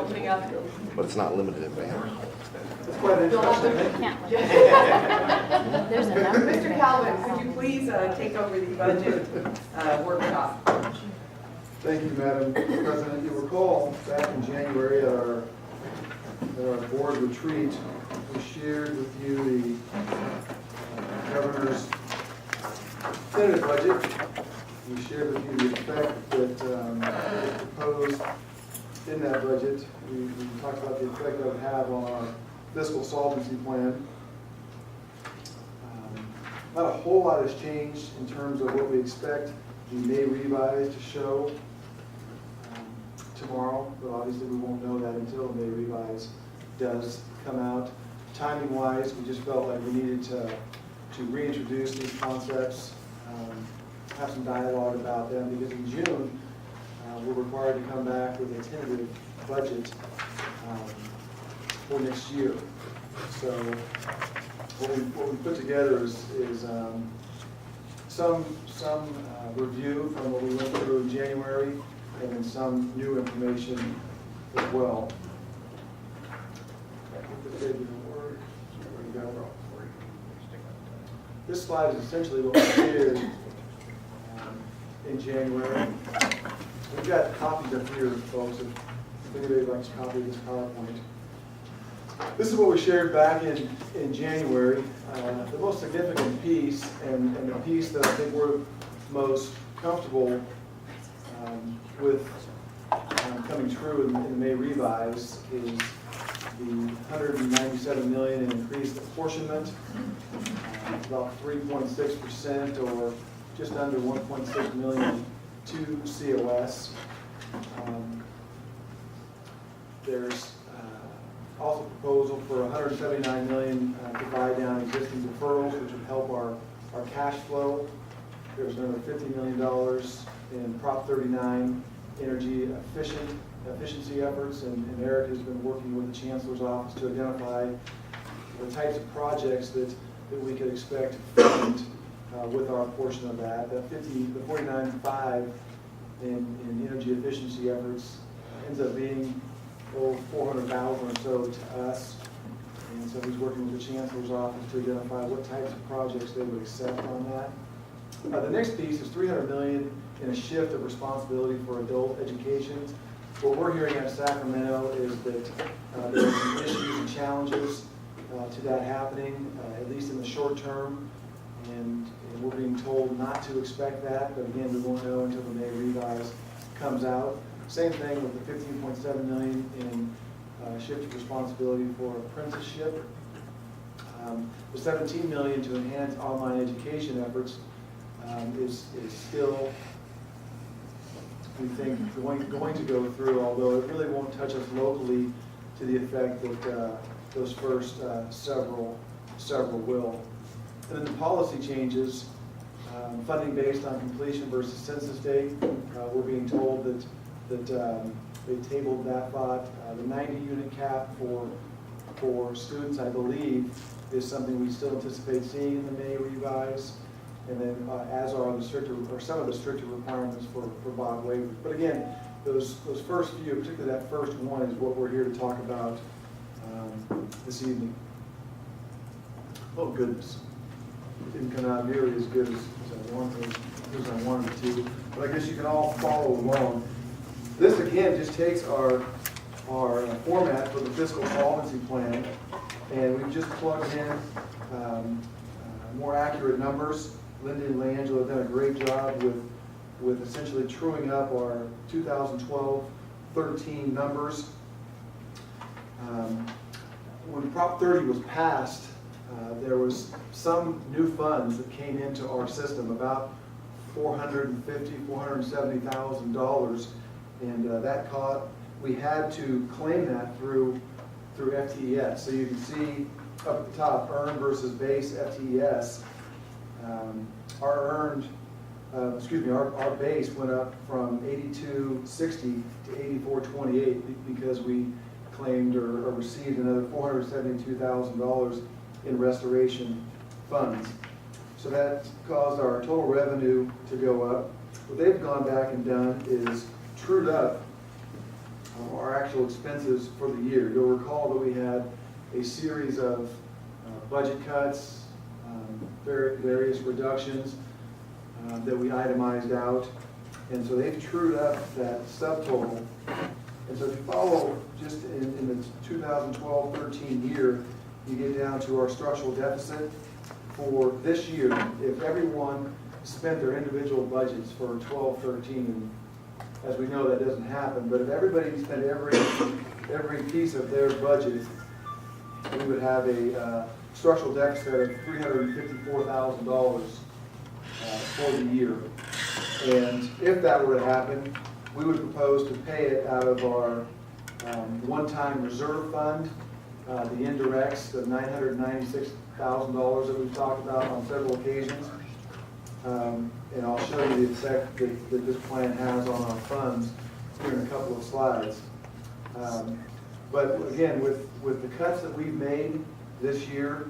opening up. but it's not limited in banners. It's quite interesting. There's a number. Mr. Calvin, could you please take over the budget workshop? Thank you, Madam President. You recall back in January at our board retreat, we shared with you the governor's tentative budget. We shared with you the effect that was proposed in that budget. We talked about the effect that would have on our fiscal solvency plan. Not a whole lot has changed in terms of what we expect the May revise to show tomorrow, but obviously we won't know that until the May revise does come out. Timing-wise, we just felt like we needed to reintroduce these concepts, have some dialogue about them, because in June, we're required to come back with a tentative budget for next year. So what we put together is some review from what we went through in January, and then some new information as well. This slide is essentially what we did in January. We've got copies up here, folks, if anybody would like to copy this PowerPoint. This is what we shared back in January. The most significant piece, and the piece that I think we're most comfortable with coming true in the May revise, is the $197 million in increased apportionment, about 3.6% or just under 1.6 million to COS. There's also a proposal for $179 million to buy down existing deferrals, which would help our cash flow. There's another $50 million in Prop 39 energy efficiency efforts, and Eric has been working with the Chancellor's office to identify the types of projects that we could expect to fund with our portion of that. The 49.5 in energy efficiency efforts ends up being over $400,000 or so to us, and so he's working with the Chancellor's office to identify what types of projects they would accept on that. The next piece is $300 million in a shift of responsibility for adult education. What we're hearing out of Sacramento is that there are some issues and challenges to that happening, at least in the short term, and we're being told not to expect that, but again, we won't know until the May revise comes out. Same thing with the $15.7 million in shift of responsibility for apprenticeship. The $17 million to enhance online education efforts is still, we think, going to go through, although it really won't touch us locally to the effect that those first several will. And then the policy changes, funding based on completion versus census date. We're being told that they tabled that thought. The 90-unit cap for students, I believe, is something we still anticipate seeing in the May revise. And then as are the stricter, or some of the stricter requirements for bond waivers. But again, those first few, particularly that first one, is what we're here to talk about this evening. Oh goodness, it didn't come out nearly as good as I wanted it to. But I guess you can all follow along. This again just takes our format for the fiscal solvency plan, and we've just plugged in more accurate numbers. Linda and Leangela have done a great job with essentially truing up our 2012-13 numbers. When Prop 30 was passed, there was some new funds that came into our system, about $450,000, $470,000, and that we had to claim that through FTES. So you can see up at the top, earned versus base FTES. Our base went up from 82.60 to 84.28 because we claimed or received another $472,000 in restoration funds. So that caused our total revenue to go up. What they've gone back and done is trued up our actual expenses for the year. You'll recall that we had a series of budget cuts, various reductions that we itemized out. And so they've trued up that subtotal. And so if you follow just in the 2012-13 year, you get down to our structural deficit for this year. If everyone spent their individual budgets for 12-13, and as we know that doesn't happen, but if everybody spent every piece of their budget, we would have a structural deficit of $354,000 for the year. And if that were to happen, we would propose to pay it out of our one-time reserve fund, the indirects, the $996,000 that we've talked about on several occasions. And I'll show you the effect that this plan has on our funds here in a couple of slides. But again, with the cuts that we've made this year,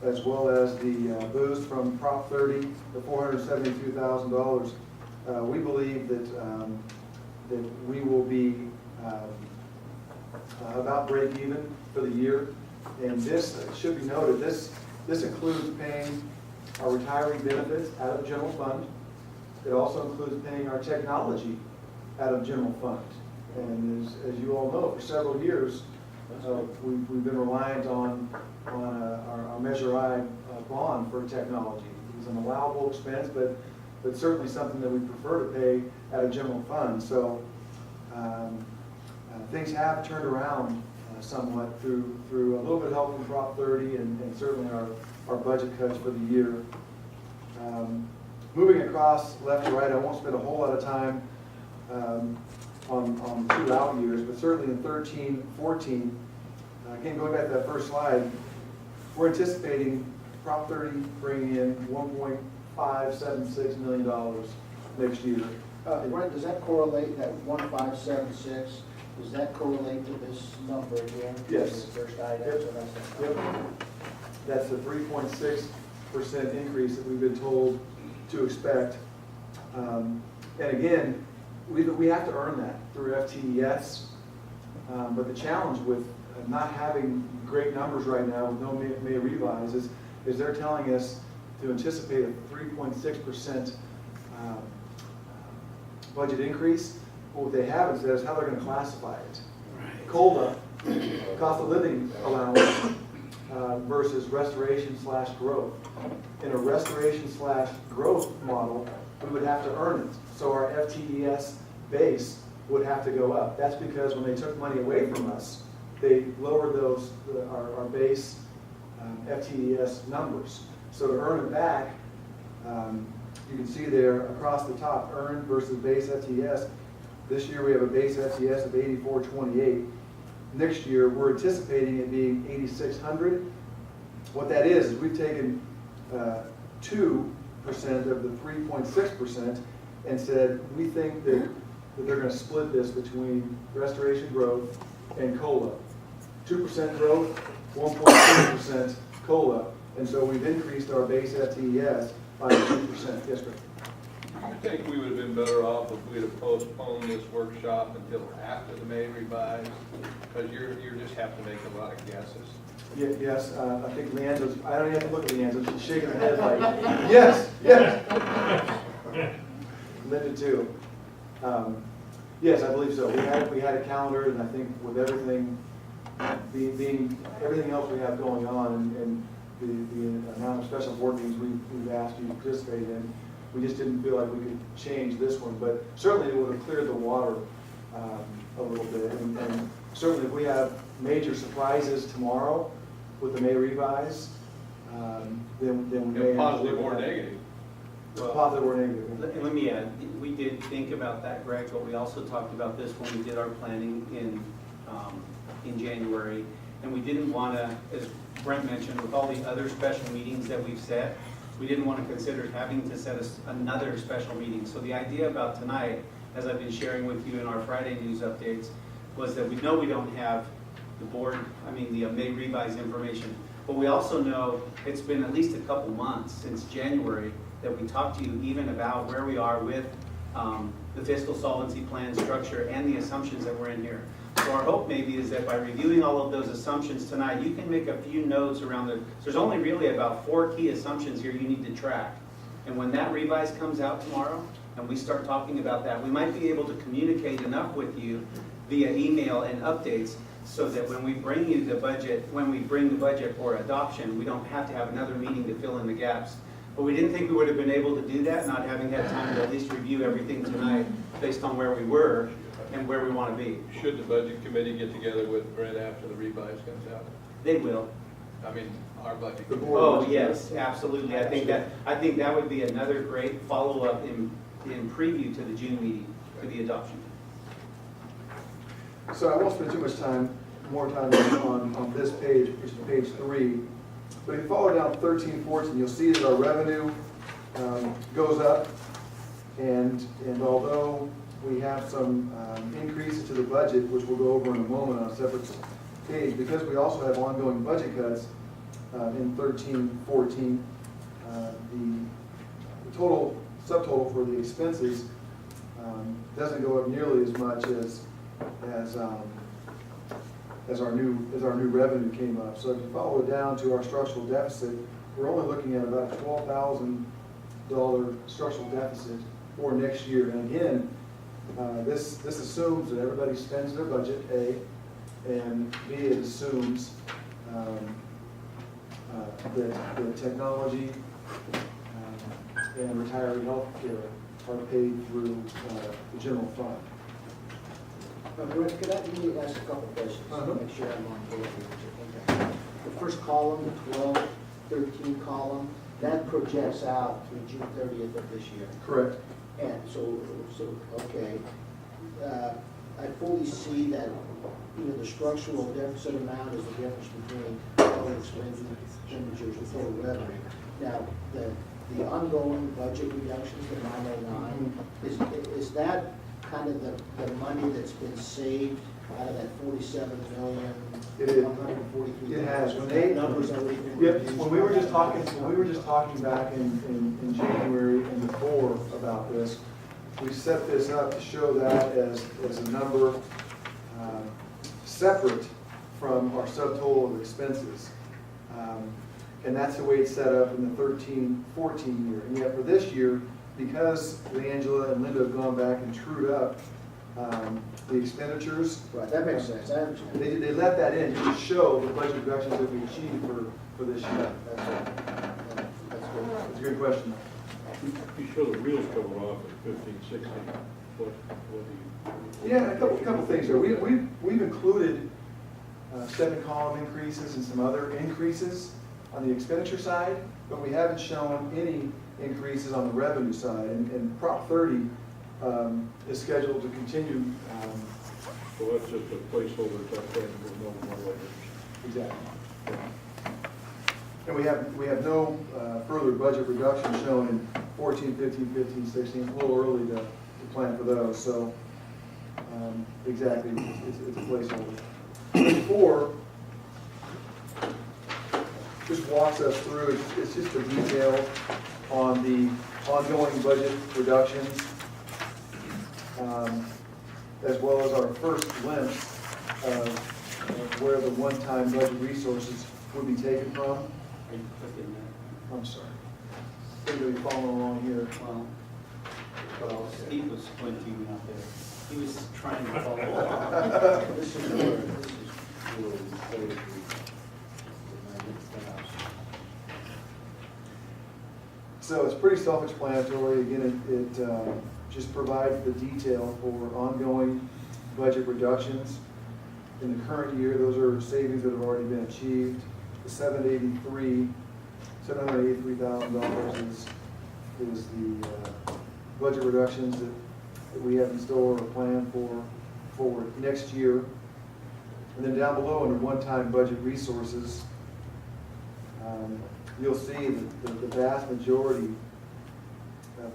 as well as the boost from Prop 30, the $472,000, we believe that we will be about break even for the year. And this should be noted, this includes paying our retiree benefits out of general fund. It also includes paying our technology out of general fund. And as you all know, for several years, we've been reliant on our Measure I bond for technology. It's an allowable expense, but certainly something that we prefer to pay out of general fund. So things have turned around somewhat through a little bit of help from Prop 30 and certainly our budget cuts for the year. Moving across left to right, I won't spend a whole lot of time on the 2 out years, but certainly in 13, 14, again, going back to that first slide, we're anticipating Prop 30 bringing in $1.576 million next year. Brent, does that correlate, that 1576, does that correlate to this number here? Yes. The first item, Yep. so that's the Yep. That's the 3.6% increase that we've been told to expect. And again, we have to earn that through FTES. But the challenge with not having great numbers right now with no May revise is they're telling us to anticipate a 3.6% budget increase. But what they haven't said is how they're going to classify it. COLA, cost of living allowance, versus restoration/growth. In a restoration/growth model, we would have to earn it. So our FTES base would have to go up. That's because when they took money away from us, they lowered our base FTES numbers. So to earn it back, you can see there across the top, earned versus base FTES. This year we have a base FTES of 8428. Next year we're anticipating it being 8600. What that is we've taken 2% of the 3.6% and said we think that they're going to split this between restoration growth and COLA. 2% growth, 1.2% COLA, and so we've increased our base FTES by 2%. Yes, Greg? I think we would have been better off if we'd have postponed this workshop until after the May revise, because you're just have to make a lot of guesses. Yes, I think Leanne's, I don't even have to look at Leanne, she's shaking her head like, yes, yes. Linda too. Yes, I believe so. We had a calendar, and I think with everything being everything else we have going on, and the amount of special board meetings we've asked you to participate in, we just didn't feel like we could change this one. But certainly it would have cleared the water a little bit. And certainly if we have major surprises tomorrow with the May revise, then we may have Positive or negative. Positive or negative. Let me add, we did think about that, Greg, but we also talked about this when we did our planning in January. And we didn't want to, as Brent mentioned, with all the other special meetings that we've set, we didn't want to consider having to set another special meeting. So the idea about tonight, as I've been sharing with you in our Friday news updates, was that we know we don't have the May revise information, but we also know it's been at least a couple months since January that we talked to you even about where we are with the fiscal solvency plan structure and the assumptions that were in here. So our hope maybe is that by reviewing all of those assumptions tonight, you can make a few notes around there's only really about 4 key assumptions here you need to track. And when that revise comes out tomorrow, and we start talking about that, we might be able to communicate enough with you via email and updates so that when we bring you the budget, when we bring the budget for adoption, we don't have to have another meeting to fill in the gaps. But we didn't think we would have been able to do that, not having had time to at least review everything tonight based on where we were and where we want to be. Should the budget committee get together with Brent after the revise comes out? They will. I mean, our budget. The board. Oh, yes, absolutely. I think that would be another great follow-up in preview to the June meeting for the adoption. So I won't spend too much more time on this page, which is page 3. But if you follow down 13, 14, you'll see that our revenue goes up. And although we have some increases to the budget, which we'll go over in a moment on a separate page, because we also have ongoing budget cuts in 13, 14, the total subtotal for the expenses doesn't go up nearly as much as our new revenue came up. So if you follow it down to our structural deficit, we're only looking at about a $12,000 structural deficit for next year. And again, this assumes that everybody spends their budget, A, and B, it assumes that the technology and retiree health care are paid through the general fund. Brett, could I maybe ask a couple questions to make sure I'm on board with what you're thinking? The first column, the 12, 13 column, that projects out through June 30th of this year. Correct. And so okay. I fully see that, the structural deficit amount is the difference between total expenditures and total revenue. Now, the ongoing budget reductions, the 909, is that kind of the money that's been saved out of that 47 million? It is. 143. It has. When That number's already been Yep, reduced. when we were just talking back in January and before about this, we set this up to show that as a number separate from our subtotal of expenses. And that's the way it's set up in the 13-14 year. And yet for this year, because Angela and Linda have gone back and trued up the expenditures, Right, that makes sense, I understand. they let that in to show the budget reductions that we achieved for this year. That's good. That's a good question. You show the wheels coming off at 15, 16. What do you? Yeah, a couple things there. We've included 7-column increases and some other increases on the expenditure side, but we haven't shown any increases on the revenue side. And Prop 30 is scheduled to continue. So that's just a placeholder type thing, we'll know more later. Exactly. And we have no further budget reduction shown in 14, 15, 15, 16. It's a little early to plan for those, so exactly, it's a placeholder. Page 4 just walks us through, it's just the detail on the ongoing budget reductions, as well as our first glimpse of where the one-time budget resources would be taken from. Are you clicking that? I'm sorry. Everybody following along here. Well, Steve was squinting out there. He was trying to follow along. This is where we say So it's pretty self-explanatory. Again, it just provides the detail for ongoing budget reductions. In the current year, those are savings that have already been achieved. The $783,000 is the budget reductions that we have in store or planned for next year. And then down below under one-time budget resources, you'll see that the vast majority of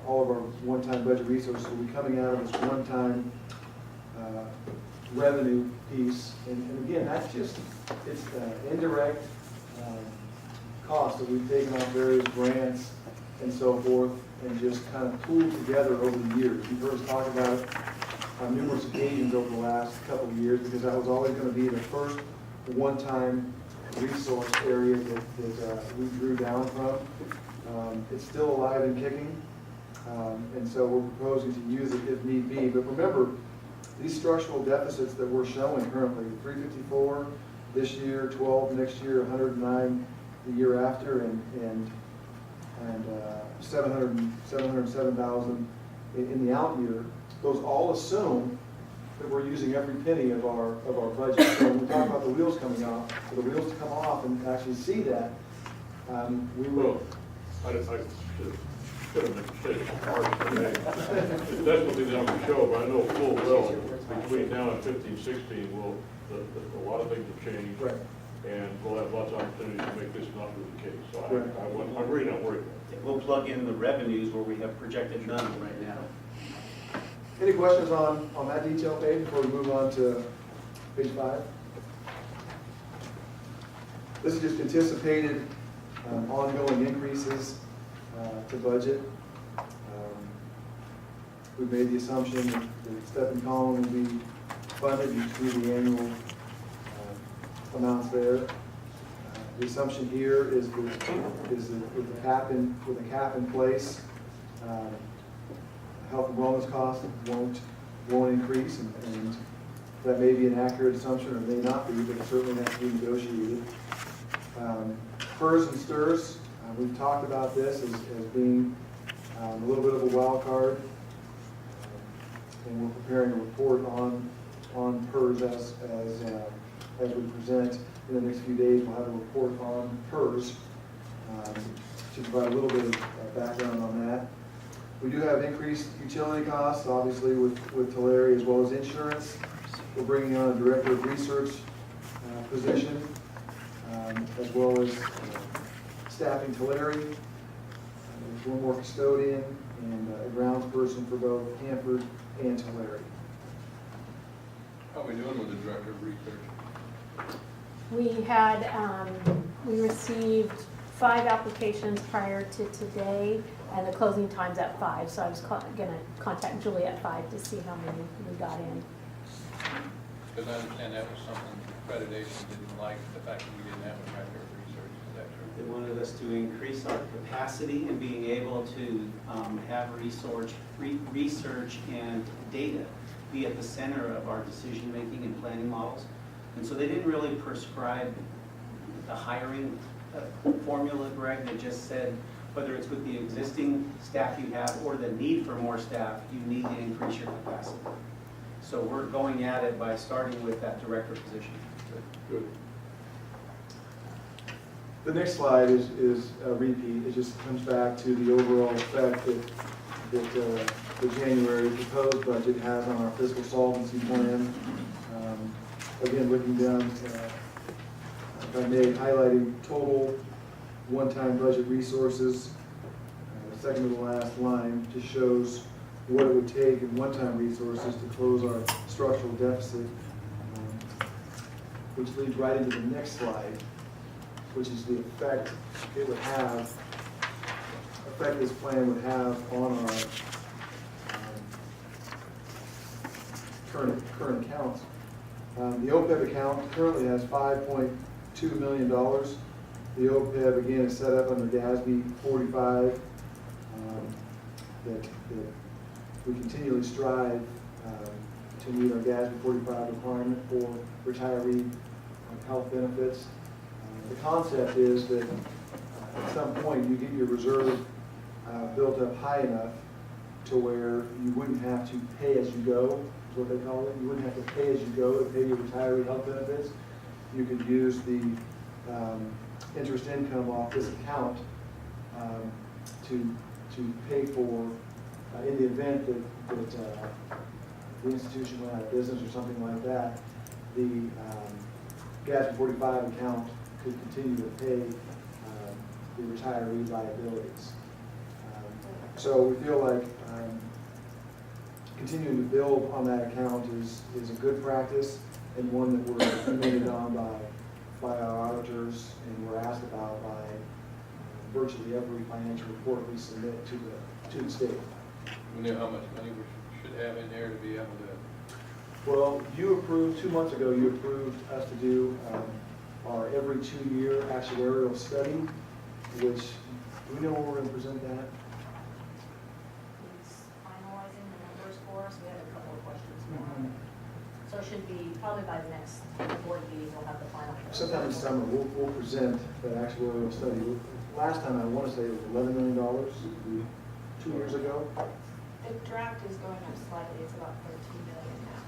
all of our one-time budget resources will be coming out of this one-time revenue piece. And again, that's just, it's indirect costs that we've taken off various grants and so forth and just kind of pooled together over the years. You've heard us talk about on numerous occasions over the last couple of years, because that was always gonna be the first one-time resource area that we drew down from. It's still alive and kicking, and so we're proposing to use it if need be. But remember, these structural deficits that we're showing currently, 354 this year, 12 next year, 109 the year after, and 707,000 in the out year, those all assume that we're using every penny of our budget. So when we talk about the wheels coming off, for the wheels to come off and actually see that, we will. Well, I should have said hard today. That's what the numbers show, but I know full well, between now and 15, 16, a lot of things will change. Right. And we'll have lots of opportunities to make this not be the case. So Right. I'm really not worried. We'll plug in the revenues where we have projected none right now. Any questions on that detail page before we move on to page 5? This is just anticipated ongoing increases to budget. We've made the assumption that step and column will be funded. You see the annual amounts there. The assumption here is with a cap in place, health and wellness costs won't increase, and that may be an accurate assumption or may not be, but it certainly has to be negotiated. FERS and STIRS, we've talked about this as being a little bit of a wild card, and we're preparing a report on PERS as we present in the next few days. We'll have a report on PERS to provide a little bit of background on that. We do have increased utility costs, obviously with Tulare, as well as insurance. We're bringing on a director of research position, as well as staffing Tulare. There's one more custodian and a grounds person for both Hanford and Tulare. How are we doing with the director of research? We had, we received 5 applications prior to today, and the closing time's at 5, so I was gonna contact Julie at 5 to see how many we got in. Because I understand that was something accreditation didn't like, the fact that we didn't have a director of research, is that true? They wanted us to increase our capacity in being able to have research and data be at the center of our decision-making and planning models. And so they didn't really prescribe the hiring formula, Greg. They just said, whether it's with the existing staff you have or the need for more staff, you need to increase your capacity. So we're going at it by starting with that director position. Good. The next slide is a repeat. It just comes back to the overall effect that the January proposed budget has on our fiscal solvency plan. Again, looking down, if I may, highlighting total one-time budget resources. The second to the last line just shows what it would take in one-time resources to close our structural deficit, which leads right into the next slide, which is the effect it would have, effect this plan would have on our current accounts. The OPEB account currently has $5.2 million. The OPEB, again, is set up under GASB 45, that we continually strive to meet our GASB 45 requirement for retiree health benefits. The concept is that at some point you get your reserve built up high enough to where you wouldn't have to pay as you go, is what they call it. You wouldn't have to pay as you go to pay your retiree health benefits. You could use the interest income off this account to pay for, in the event that the institution went out of business or something like that, the GASB 45 account could continue to pay the retiree liabilities. So we feel like continuing to build on that account is a good practice and one that we're commended on by our auditors, and we're asked about by virtually every financial report we submit to the state. We know how much money we should should have in there to be able to, Well, you approved, 2 months ago, you approved us to do our every 2-year actuarial study, which, do we know where we're going to present that? He's finalizing the numbers for us, we had a couple of questions for him. So it should be, probably by the next board meeting, we'll have the final. Sometime in summer, we'll present that actuarial study. Last time, I want to say it was $11 million, 2 years ago. The draft is going up slightly, it's about 13 million now.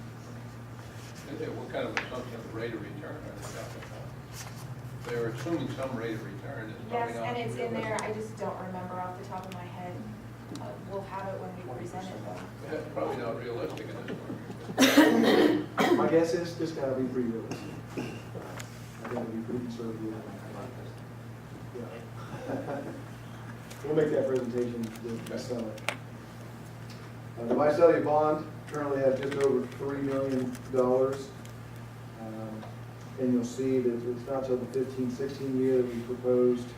what kind of assumption of rate of return are they talking about? They're assuming some rate of return is Yes, probably not. and it's in realistic. there, I just don't remember off the top of my head. We'll have it when we present it though. That's probably not realistic in this one. My guess is it's got to be pretty realistic. I think it'll be pretty conservative. Yeah. We'll make that presentation this summer. The Visalia bond currently has just over $3 million. And you'll see that it's not till the 15-16 year that we proposed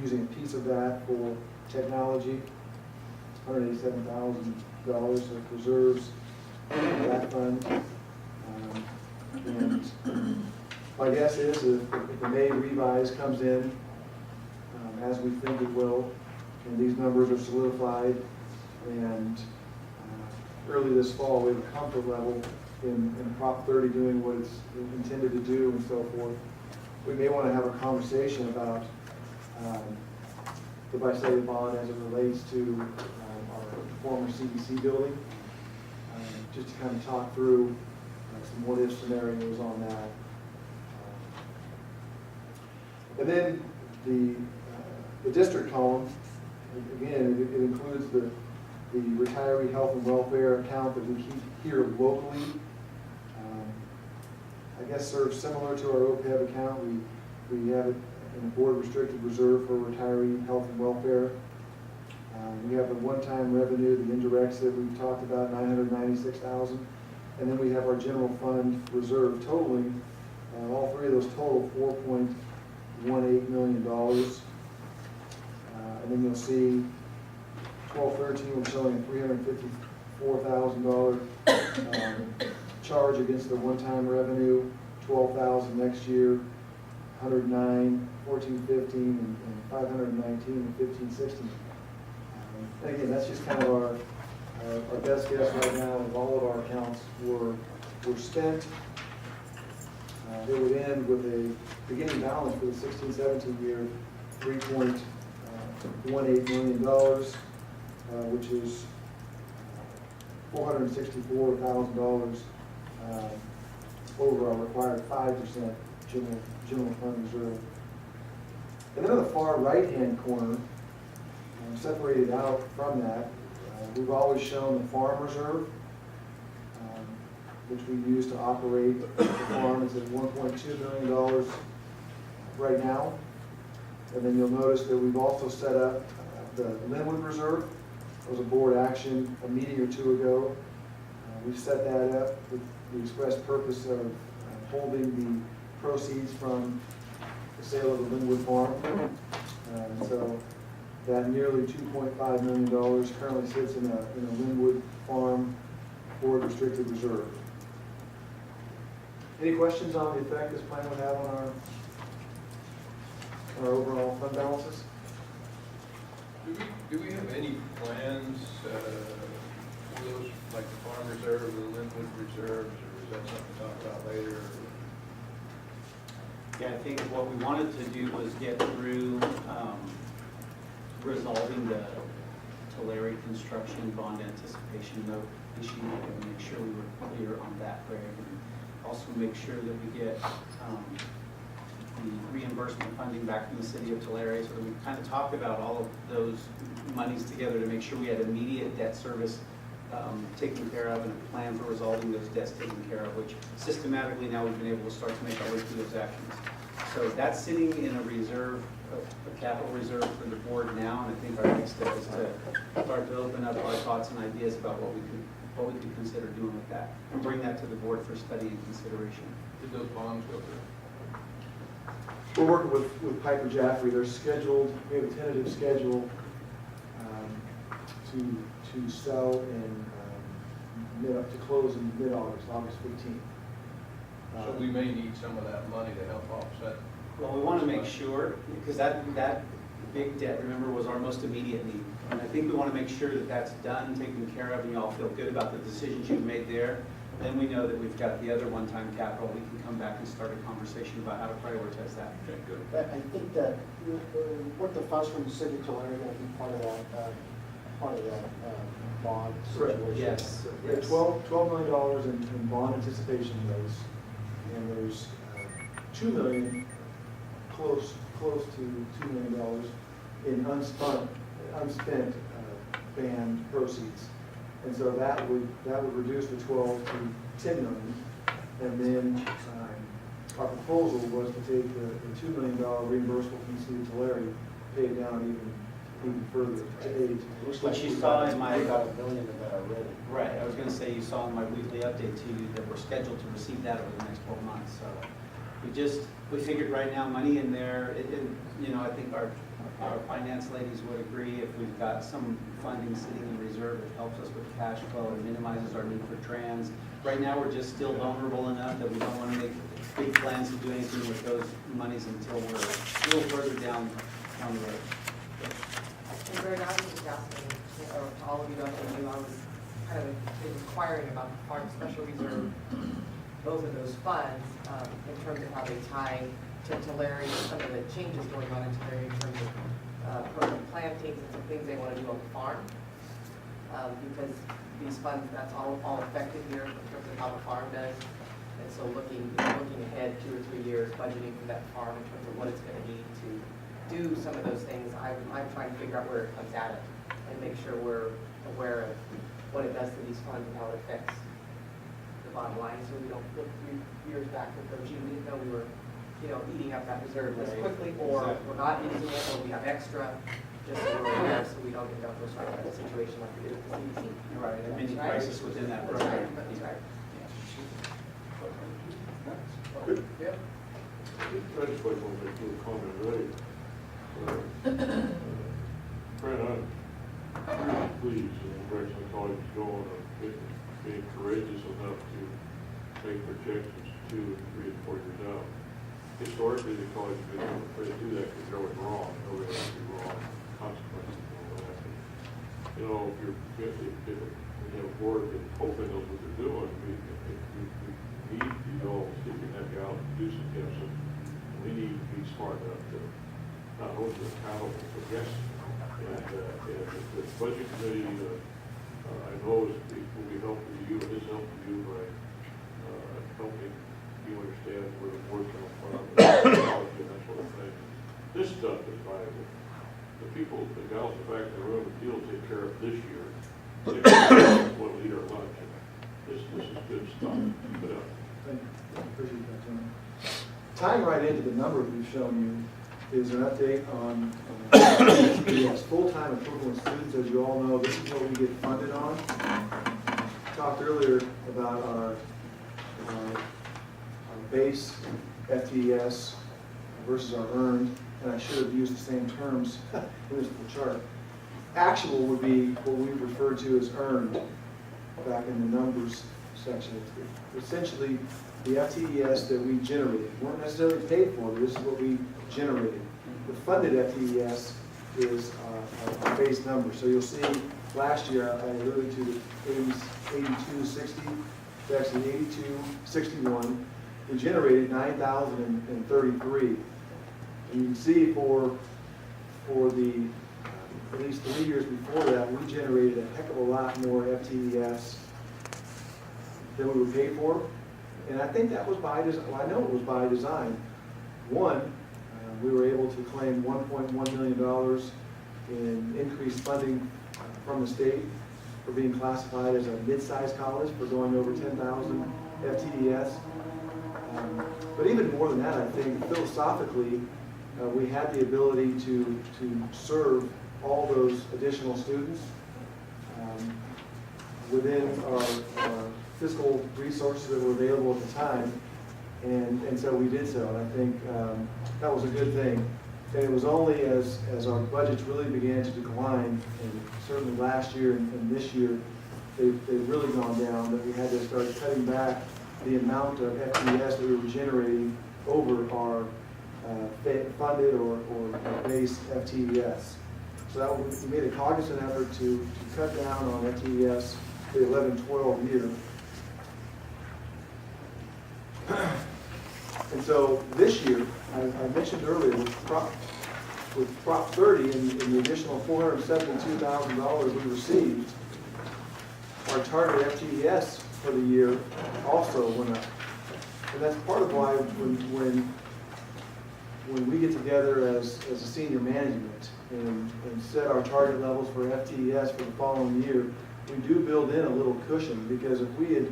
using a piece of that for technology. $187,000 of reserves in that fund. And my guess is if the May revise comes in, as we think it will, and these numbers are solidified, and early this fall, we have a comfort level in Prop 30 doing what it's intended to do and so forth, we may want to have a conversation about the Visalia bond as it relates to our former CDC building, just to kind of talk through some what-if scenarios on that. And then the district column, again, it includes the retiree health and welfare account that we keep here locally. I guess serves similar to our OPEB account. We have it in a board restricted reserve for retiree health and welfare. We have the one-time revenue, the indirects that we've talked about, $996,000. And then we have our general fund reserve totaling, all three of those total $4.18 million. And then you'll see 12/13, we're showing a $354,000 charge against the one-time revenue, $12,000 next year, $109,000, $14,015, and $519,000 and $15,016. And again, that's just kind of our best guess right now. If all of our accounts were spent, it would end with a beginning balance for the 16-17 year, $3.18 million, which is $464,000 over our required 5% general fund reserve. And then on the far right-hand corner, separated out from that, we've always shown the farm reserve, which we use to operate the farm. It's at $1.2 million right now. And then you'll notice that we've also set up the Linwood Reserve. It was a board action a meeting or two ago. We've set that up with the express purpose of holding the proceeds from the sale of the Linwood farm. So that nearly $2.5 million currently sits in a Linwood farm board restricted reserve. Any questions on the effect this plan would have on our overall fund balances? Do we have any plans for those, like the farm reserve or the Linwood reserves, or is that something to talk about later? Yeah, I think what we wanted to do was get through resolving the Tulare construction bond anticipation note issue and make sure we were clear on that, Greg. And also make sure that we get the reimbursement funding back from the city of Tulare. So we kind of talked about all of those monies together to make sure we had immediate debt service taken care of and a plan for resolving those debts taken care of, which systematically now we've been able to start to make our way through those actions. So that's sitting in a reserve, a capital reserve for the board now, and I think our next step is to start to open up our thoughts and ideas about what we could consider doing with that, and bring that to the board for study and consideration. Did those bonds go through? We're working with Piper Jaffray. They're scheduled, we have a tentative schedule to to sell in, to close in mid-August, August 15th. So we may need some of that money to help offset. Well, we want to make sure, because that big debt, remember, was our most immediate need. And I think we want to make sure that that's done, taken care of, and you all feel good about the decisions you've made there. Then we know that we've got the other one-time capital. We can come back and start a conversation about how to prioritize that. Okay, good. I think that, what the funds from the city to Larry going to be part of that bond Correct. situation? Yes. We have $12 million in bond anticipation notes, and there's $2 million, close to $2 million in unspent band proceeds. And so that would reduce the 12 to 10 million. And then our proposal was to take the $2 million reimbursable from the city of Tulare, pay it down even further to 8. Looks What like you we saw got in my- about $1 million of that already. Right, I was going to say, you saw in my weekly update to you that we're scheduled to receive that over the next 12 months. So we figured right now, money in there, I think our finance ladies would agree, if we've got some funding sitting in reserve, it helps us with cash flow and minimizes our need for trans. Right now, we're just still vulnerable enough that we don't want to make big plans to do anything with those monies until we're a little further down the road. And Greg, I was just asking, or to all of you, I was kind of inquiring about the farm special reserve, both of those funds, in terms of how they tie to Larry, some of the changes going on in Tulare in terms of program plantings and some things they want to do on the farm. Because these funds, that's all affected here in terms of how the farm does. And so looking ahead 2 or 3 years, budgeting for that farm in terms of what it's going to need to do some of those things, I'm trying to figure out where it comes at it and make sure we're aware of what it does to these funds and how it affects the bottom line, so we don't look 3 years back and go, gee, we didn't know we were, eating up that reserve this quickly, or we're not using it, or we have extra, just so we're aware, so we don't end up with a situation like we did with the CDC. Right, a mini Right. crisis within that That's right, program. that's right. Good. Yeah. I just want to make a little comment, right? Fran, I'm really pleased in the direction the college is going, of being courageous enough to make projections 2, 3, and 4 years out. Historically, the college has been afraid to do that because they're always wrong, nobody has to be wrong, consequences and all that. If you have a board that hopefully knows what they're doing, we need you all to stick your neck out and do some guessing. We need to be smart enough to not only be accountable for guessing. And the budget committee, I know will be helping you, and is helping you by helping you understand where the board's coming from, and that sort of thing. This stuff is viable. The people, the gals in the back of the room, he'll take care of this year. We'll eat our lunch. This is good stuff. Keep it up. Thank you. Appreciate that, Tony. Tying right into the numbers we've shown you is an update on yes, full-time equivalent students. As you all know, this is what we get funded on. Talked earlier about our base FTES versus our earned, and I should have used the same terms in this chart. Actual would be what we refer to as earned back in the numbers section. Essentially, the FTES that we generated, weren't necessarily paid for, but this is what we generated. The funded FTES is our base number. So you'll see last year I alluded to 8260, it's actually 8261. We generated 9,033. And you can see for the at least 3 years before that, we generated a heck of a lot more FTES than we were paid for. And I think that was by design. Well, I know it was by design. One, we were able to claim $1.1 million in increased funding from the state for being classified as a mid-sized college for going over 10,000 FTES. But even more than that, I think philosophically, we had the ability to serve all those additional students within our fiscal resources that were available at the time, and so we did so, and I think that was a good thing. And it was only as our budgets really began to decline, and certainly last year and this year, they've really gone down, that we had to start cutting back the amount of FTES that we were generating over our funded or base FTES. So that we made a cognizant effort to cut down on FTES for the 11-12 year. And so this year, I mentioned earlier, with Prop 30 and the additional $472,000 we received, our target FTES for the year also went up. And that's part of why when we get together as a senior management and set our target levels for FTES for the following year, we do build in a little cushion, because if we had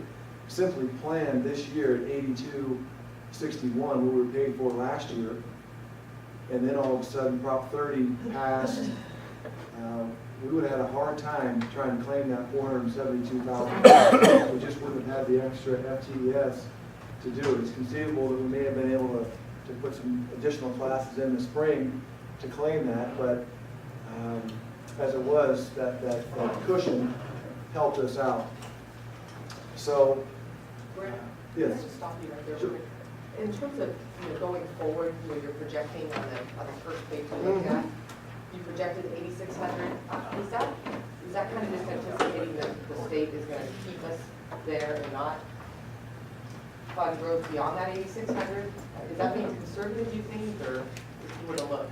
simply planned this year at 82.61, what we were paid for last year, and then all of a sudden Prop 30 passed, we would have had a hard time trying to claim that $472,000. We just wouldn't have had the extra FTES to do it. It's conceivable that we may have been able to put some additional classes in the spring to claim that, but as it was, that cushion helped us out. So, Brent, yes. can I just stop you right there? Sure. In terms of, going forward, where you're projecting on the first page we looked at, you projected 8,600. Is that kind of just anticipating that the state is going to keep us there and not fund growth beyond that 8,600? Is that being conservative, do you think, or if you were to look?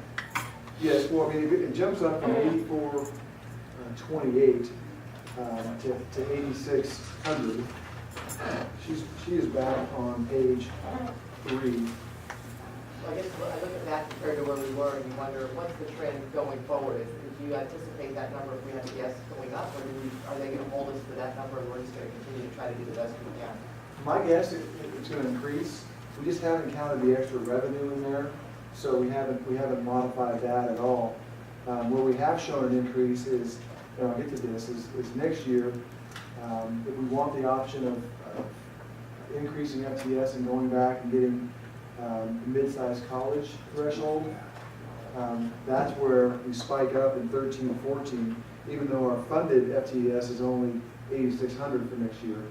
Yes, well, I mean, it jumps up from 84.28 to 8,600. She is back on page 3. I guess I look at that compared to where we were, and you wonder, what's the trend going forward? Do you anticipate that number, if we have to guess, going up, or are they going to hold us to that number, and we're just going to continue to try to do the best we can? My guess is it's going to increase. We just haven't counted the extra revenue in there, so we haven't modified that at all. Where we have shown an increase is, and I'll get to this, is next year, if we want the option of increasing FTS and going back and getting mid-sized college threshold, that's where we spike up in 13-14, even though our funded FTS is only 8,600 for next year.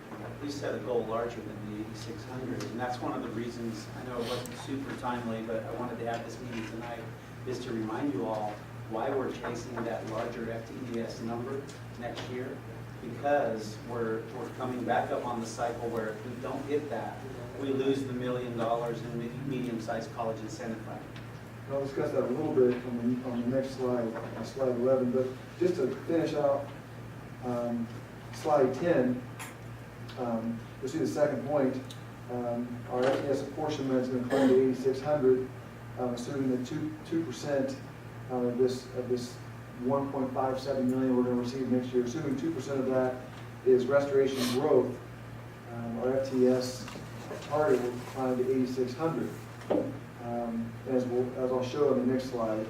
We set a goal larger than the 8,600, and that's one of the reasons, I know it wasn't super timely, but I wanted to have this meeting tonight, is to remind you all why we're chasing that larger FTES number next year, because we're coming back up on the cycle where if we don't hit that, we lose the $1 million in medium-sized college incentive fund. I'll discuss that a little bit on the next slide, slide 11, but just to finish out slide 10, you'll see the second point. Our FTS apportionment is going to climb to 8,600, assuming that 2% of this 1.57 million we're going to receive next year. Assuming 2% of that is restoration growth, our FTS target will climb to 8,600. As I'll show on the next slide,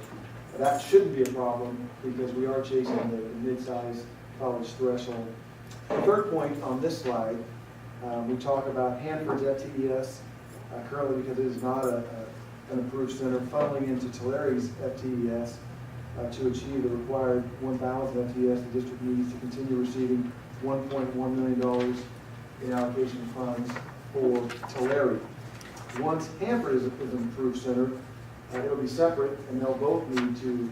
that shouldn't be a problem because we are chasing the mid-sized college threshold. The third point on this slide, we talk about Hanford's FTES, currently because it is not an approved center, funneling into Tullare's FTES to achieve the required 1,000 FTES. The district needs to continue receiving $1.1 million in allocation funds for Tullare. Once Hanford is an approved center, it'll be separate, and they'll both need to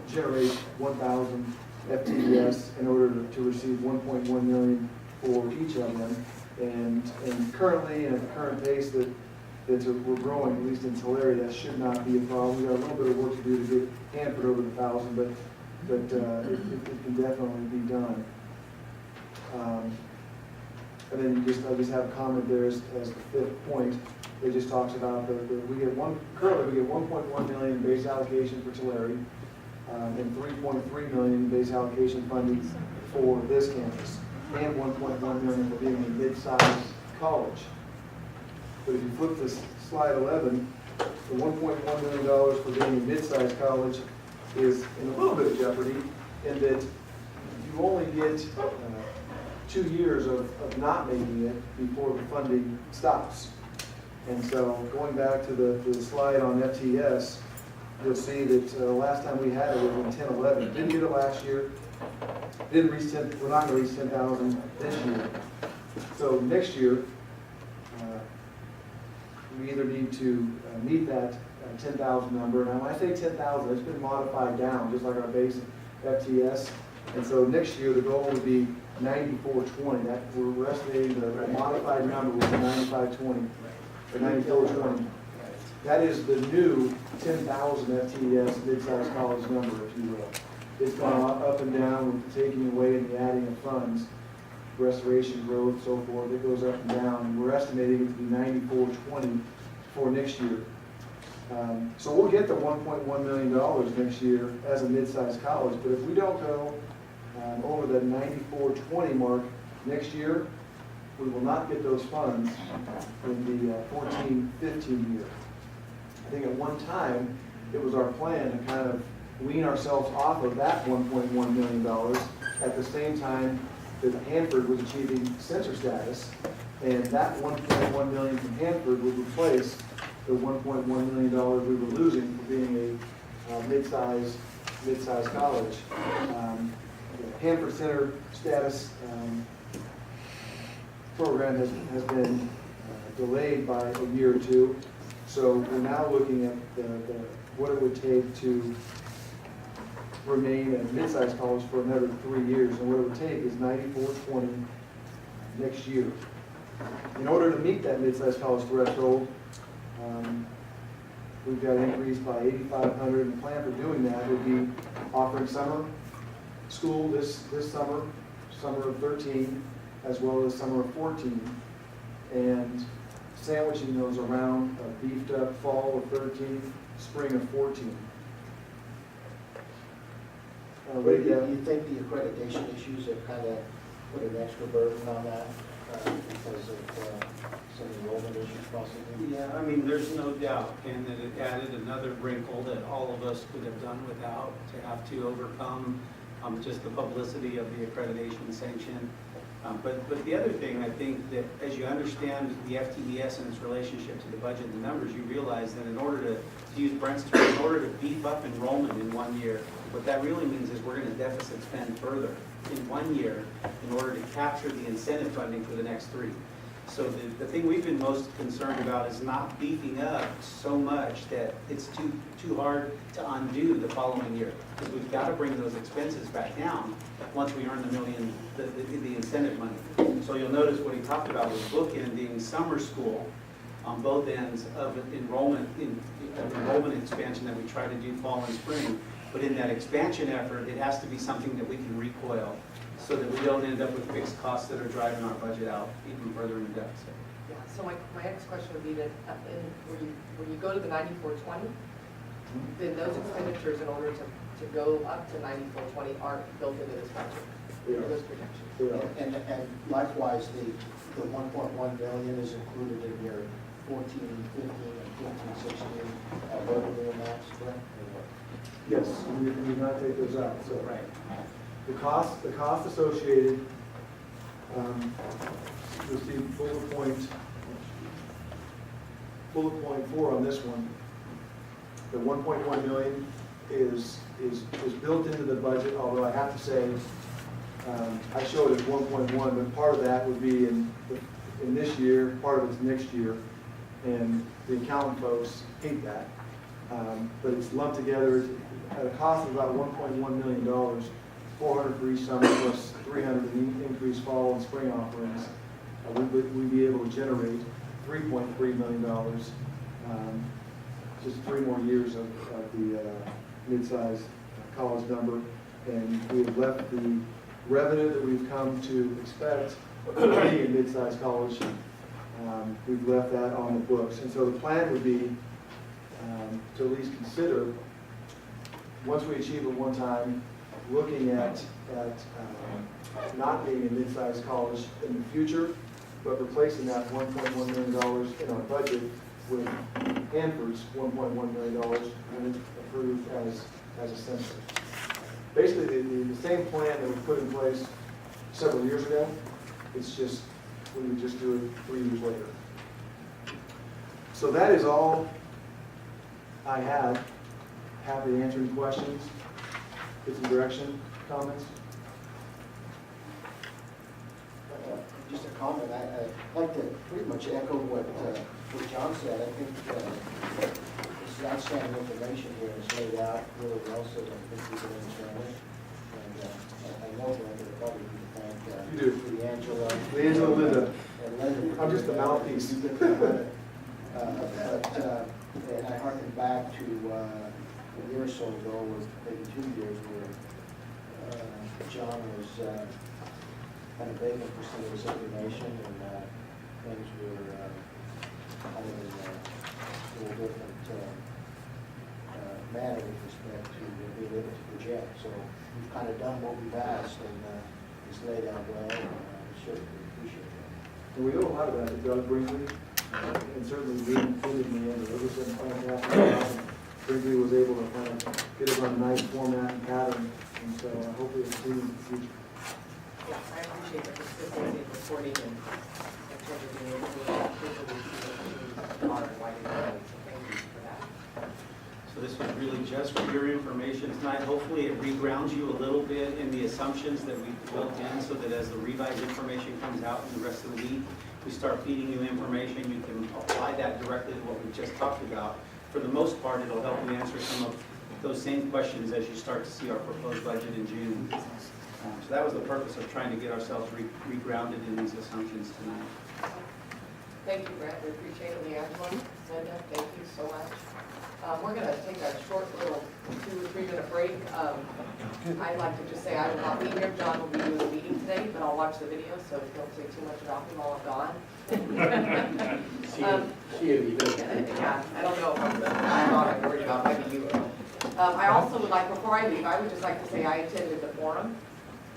generate 1,000 FTES in order to receive 1.1 million for each of them. And currently, at the current pace that we're growing, at least in Tullare, that should not be a problem. We got a little bit of work to do to get Hanford over the 1,000, but it can definitely be done. And then I just have a comment there as the fifth point. It just talks about currently we get 1.1 million base allocation for Tullare, and 3.3 million base allocation funding for this campus, and 1.1 million for being a mid-sized college. But if you flip to slide 11, the $1.1 million for being a mid-sized college is in a little bit of jeopardy in that you only get 2 years of not making it before the funding stops. And so going back to the slide on FTS, you'll see that last time we had it was in 10-11. Didn't get it last year. Didn't reach 10, we're not gonna reach 10,000 this year. So next year, we either need to meet that 10,000 number. And when I say 10,000, it's been modified down, just like our base FTS. And so next year, the goal would be 9420. That, we're estimating the modified number would be 9520, or 9420. That is the new 10,000 FTS mid-sized college number, if you will. It's gone up and down with the taking away and the adding of funds, restoration, growth, so forth. It goes up and down, and we're estimating it to be 9420 for next year. So we'll get the $1.1 million next year as a mid-sized college, but if we don't go over the 9420 mark next year, we will not get those funds in the 14-15 year. I think at one time, it was our plan to kind of wean ourselves off of that $1.1 million at the same time that Hanford was achieving censor status, and that $1.1 million from Hanford would replace the $1.1 million we were losing for being a mid-sized college. Hanford center status program has been delayed by a year or two, so we're now looking at what it would take to remain at a mid-sized college for another 3 years, and what it would take is 9420 next year. In order to meet that mid-sized college threshold, we've got an increase by 8,500, and the plan for doing that would be offering summer school this summer of 13, as well as summer of 14, and sandwiching those around a beefed up fall of 13, spring of 14. Do you think the accreditation issues have kind of put an extra burden on that because of some enrollment issues possibly? Yeah, I mean, there's no doubt, and that it added another wrinkle that all of us could have done without, to have to overcome just the publicity of the accreditation sanction. But the other thing, I think that as you understand the FTES and its relationship to the budget and the numbers, you realize that in order to use Brent's term, in order to beef up enrollment in 1 year, what that really means is we're going to deficit spend further in 1 year in order to capture the incentive funding for the next 3. So the thing we've been most concerned about is not beefing up so much that it's too hard to undo the following year. Because we've got to bring those expenses back down once we earn the incentive money. So you'll notice what he talked about was bookending summer school on both ends of enrollment expansion that we try to do fall and spring. But in that expansion effort, it has to be something that we can recoil, so that we don't end up with fixed costs that are driving our budget out even further in the deficit. Yeah, so my next question would be that when you go to the 9420, then those expenditures in order to go up to 9420 aren't built into this budget, or those projections. And likewise, the 1.1 million is included in your 14, 15, and 15, 16 revenue amounts, correct? Yes, we do not take those out. So Right. the cost associated, you'll see bullet point 4 on this one. The 1.1 million is built into the budget, although I have to say, I showed it as 1.1, but part of that would be in this year, part of it's next year, and the accountant folks hate that. But it's lumped together at a cost of about $1.1 million, 400 for each summer plus 300 in increased fall and spring offerings. We'd be able to generate $3.3 million, just 3 more years of the mid-sized college number. And we've left the revenue that we've come to expect to be in mid-sized college, we've left that on the books. And so the plan would be to at least consider, once we achieve it one time, looking at not being a mid-sized college in the future, but replacing that $1.1 million in our budget with Hanford's $1.1 million when it's approved as a censor. Basically, the same plan that we put in place several years ago, it's just, we would just do it 3 years later. So that is all I have. Happy to answer any questions, get some direction, comments. Just a comment, I'd like to pretty much echo what John said. I think this is outstanding information here, it's laid out really well, so I think we can understand it. And I know Brenda probably need to thank You do. Leangela. Leangela, Linda. And Linda. I'm just the mouthpiece. You get the credit. And I harken back to a year or so ago, or maybe 2 years, where John was kind of begging for some of this information, and things were kind of in a little different manner with respect to being able to project. So we've kind of done what we've asked, and it's laid out well, and I certainly appreciate that. And we owe a lot of that to Doug Brinkley, and certainly Dean included me, and it was a fantastic job. Brinkley was able to kind of get it on a nice format and pattern, and so hopefully it's seen in the future. Yeah, I appreciate the consistency of reporting and in terms of being able to visually see what the are and why they are, so thank you for that. So this was really just for your information tonight. Hopefully it regrounds you a little bit in the assumptions that we built in, so that as the revised information comes out in the rest of the week, we start feeding you information, you can apply that directly to what we just talked about. For the most part, it'll help you answer some of those same questions as you start to see our proposed budget in June. So that was the purpose of trying to get ourselves regrounded in these assumptions tonight. Thank you, Brett, we appreciate it. Leangela, Linda, thank you so much. We're going to take a short little 2 or 3 minute break. I'd like to just say I will not be here. John will be doing the meeting today, but I'll watch the video, so don't say too much about me while I'm gone. Yeah, I don't know if I'm not worried about, maybe you will. I also would like, before I leave, I would just like to say I attended the forum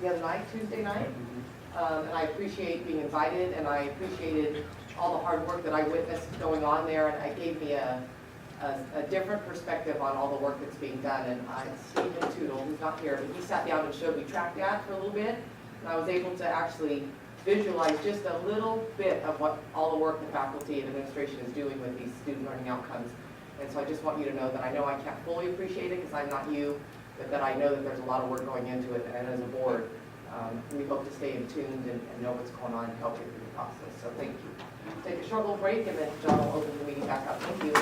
the other night, Tuesday night. And I appreciate being invited, and I appreciated all the hard work that I witnessed going on there, and it gave me a different perspective on all the work that's being done. And Stephen Tootle, who's not here, but he sat down and showed me TrackDad for a little bit, and I was able to actually visualize just a little bit of what all the work the faculty and administration is doing with these student learning outcomes. And so I just want you to know that I know I can't fully appreciate it because I'm not you, but that I know that there's a lot of work going into it, and as a board, we hope to stay in tuned and know what's going on and help you through the process. So thank you. Take a short little break, and then John will open the meeting back up. Thank you.